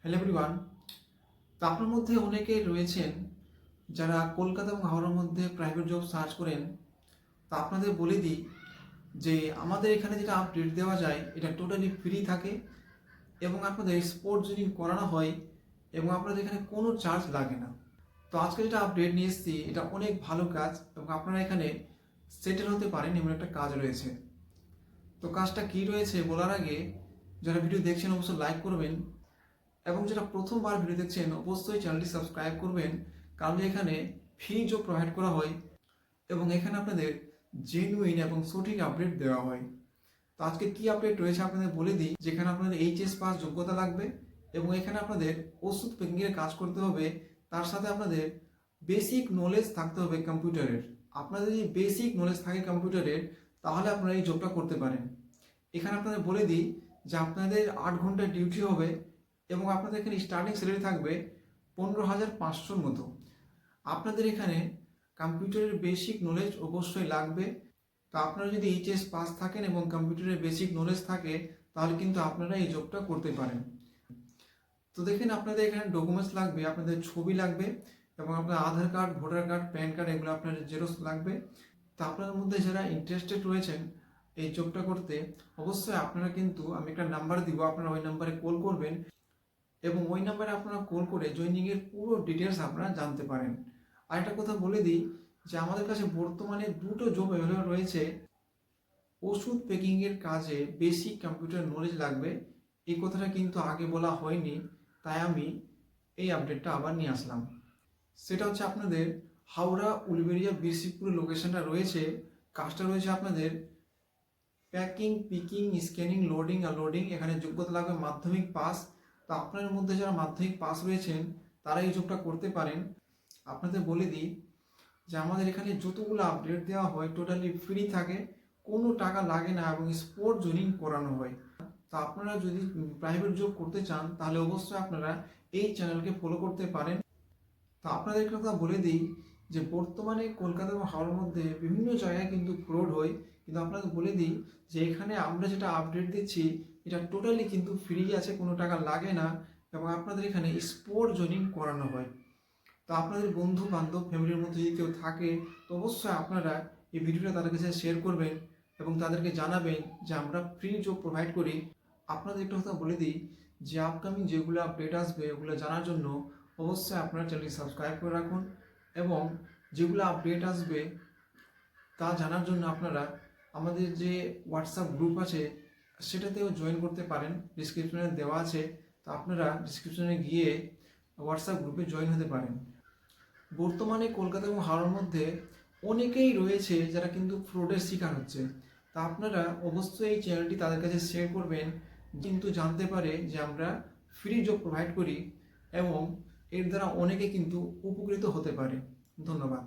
Hello everyone. তো আপনার মধ্যে অনেকেই রয়েছেন যারা কলকাতা এবং হাওড়ার মধ্যে প্রাইভেট জব সার্চ করেন। তো আপনাদের বলে দিই যে আমাদের এখানে যেটা আপডেট দেওয়া যায় এটা টোটালি ফ্রি থাকে এবং আপনাদের স্পট জয়েনিং করানো হয় এবং আপনাদের এখানে কোনো চার্জ লাগে না। তো আজকে যেটা আপডেট নিয়ে এসেছি এটা অনেক ভালো কাজ এবং আপনারা এখানে সেটেল হতে পারেন এমন একটা কাজ রয়েছে। তো কাজটা কী রয়েছে বলার আগে যারা ভিডিও দেখছেন অবশ্যই লাইক করবেন এবং যেটা প্রথমবার ভিডিও দেখছেন অবশ্যই চ্যানেলটি সাবস্ক্রাইব করবেন, কারণ এখানে ফ্রি জব প্রোভাইড করা হয় এবং এখানে আপনাদের জেনুইন এবং সঠিক আপডেট দেওয়া হয়। তো আজকে কি আপডেট রয়েছে আপনাদের বলে দিই, যেখানে আপনাদের এইচএস পাস যোগ্যতা লাগবে এবং এখানে আপনাদের ওষুধ প্যাকিংয়ের কাজ করতে হবে, তার সাথে আপনাদের বেসিক নলেজ থাকতে হবে কম্পিউটারের। আপনাদের যদি বেসিক নলেজ থাকে কম্পিউটারের তাহলে আপনারা এই জবটা করতে পারেন। এখানে আপনাদের বলে দিই যে আপনাদের 8 ঘন্টা ডিউটি হবে এবং আপনাদের এখানে স্টার্টিং স্যালারি থাকবে 15,500 মতো। আপনাদের এখানে কম্পিউটারের বেসিক নলেজ অবশ্যই লাগবে। তো আপনারা যদি এইচএস পাস থাকেন এবং কম্পিউটারের বেসিক নলেজ থাকে তাহলে কিন্তু আপনারা এই জবটা করতে পারেন। তো দেখেন আপনাদের এখানে ডকুমেন্টস লাগবে, আপনাদের ছবি লাগবে এবং আপনার Aadhaar card, voter card, PAN card এগুলো আপনাদের জেরক্স লাগবে। তো আপনাদের মধ্যে যারা ইন্টারেস্টেড রয়েছেন এই জবটা করতে, অবশ্যই আপনারা কিন্তু আমি একটা নাম্বার দিব, আপনারা ওই নাম্বারে কল করবেন এবং ওই নাম্বারে আপনারা কল করে জয়েনিংয়ের পুরো ডিটেলস আপনারা জানতে পারেন। আর একটা কথা বলে দিই যে আমাদের কাছে বর্তমানে দুটো জব অ্যাভেলেবল রয়েছে। ওষুধ প্যাকিংয়ের কাজে বেসিক কম্পিউটার নলেজ লাগবে, এই কথাটা কিন্তু আগে বলা হয়নি, তাই আমি এই আপডেটটা আবার নিয়ে আসলাম। সেটা হচ্ছে আপনাদের হাওড়া উলবেড়িয়া বিরসিপুর লোকেশনটা রয়েছে। কাজটা রয়েছে আপনাদের প্যাকিং, পিকিং, স্ক্যানিং, লোডিং আর লোডিং। এখানে যোগ্যতা লাগবে মাধ্যমিক পাস। তো আপনাদের মধ্যে যারা মাধ্যমিক পাস রয়েছেন তারা এই জবটা করতে পারেন। আপনাদের বলে দিই যে আমাদের এখানে যতগুলো আপডেট দেওয়া হয় টোটালি ফ্রি থাকে, কোনো টাকা লাগে না এবং স্পট জয়েনিং করানো হয়। তো আপনারা যদি প্রাইভেট জব করতে চান তাহলে অবশ্যই আপনারা এই চ্যানেলকে ফলো করতে পারেন। তো আপনাদের কথা বলে দিই যে বর্তমানে কলকাতা এবং হাওড়ার মধ্যে বিভিন্ন জায়গায় কিন্তু ফ্রড হয়, কিন্তু আপনাদের বলে দিই যে এখানে আমরা যেটা আপডেট দিচ্ছি এটা টোটালি কিন্তু ফ্রি আছে, কোনো টাকা লাগে না এবং আপনাদের এখানে স্পট জয়েনিং করানো হয়। তো আপনাদের বন্ধু বান্ধব ফ্যামিলির মধ্যে যদি কেউ থাকে তো অবশ্যই আপনারা এই ভিডিওটা তাদের কাছে শেয়ার করবেন এবং তাদেরকে জানাবেন যে আমরা ফ্রি জব প্রোভাইড করি। আপনাদের একটা কথা বলে দিই যে আপকামিং যেগুলো আপডেট আসবে ওগুলো জানার জন্য অবশ্যই আপনারা চ্যানেলটি সাবস্ক্রাইব করে রাখুন এবং যেগুলো আপডেট আসবে তা জানার জন্য আপনারা আমাদের যে হোয়াটসঅ্যাপ গ্রুপ আছে সেটাতেও জয়েন করতে পারেন, ডিসক্রিপশনে দেওয়া আছে। তো আপনারা ডিসক্রিপশনে গিয়ে হোয়াটসঅ্যাপ গ্রুপে জয়েন হতে পারেন। বর্তমানে কলকাতা এবং হাওড়ার মধ্যে অনেকেই রয়েছে যারা কিন্তু ফ্রডের শিকার হচ্ছে। তা আপনারা অবশ্যই এই চ্যানেলটি তাদের কাছে শেয়ার করবেন, কিন্তু জানতে পারে যে আমরা ফ্রি জব প্রোভাইড করি এবং এর দ্বারা অনেকে কিন্তু উপকৃত হতে পারে। ধন্যবাদ।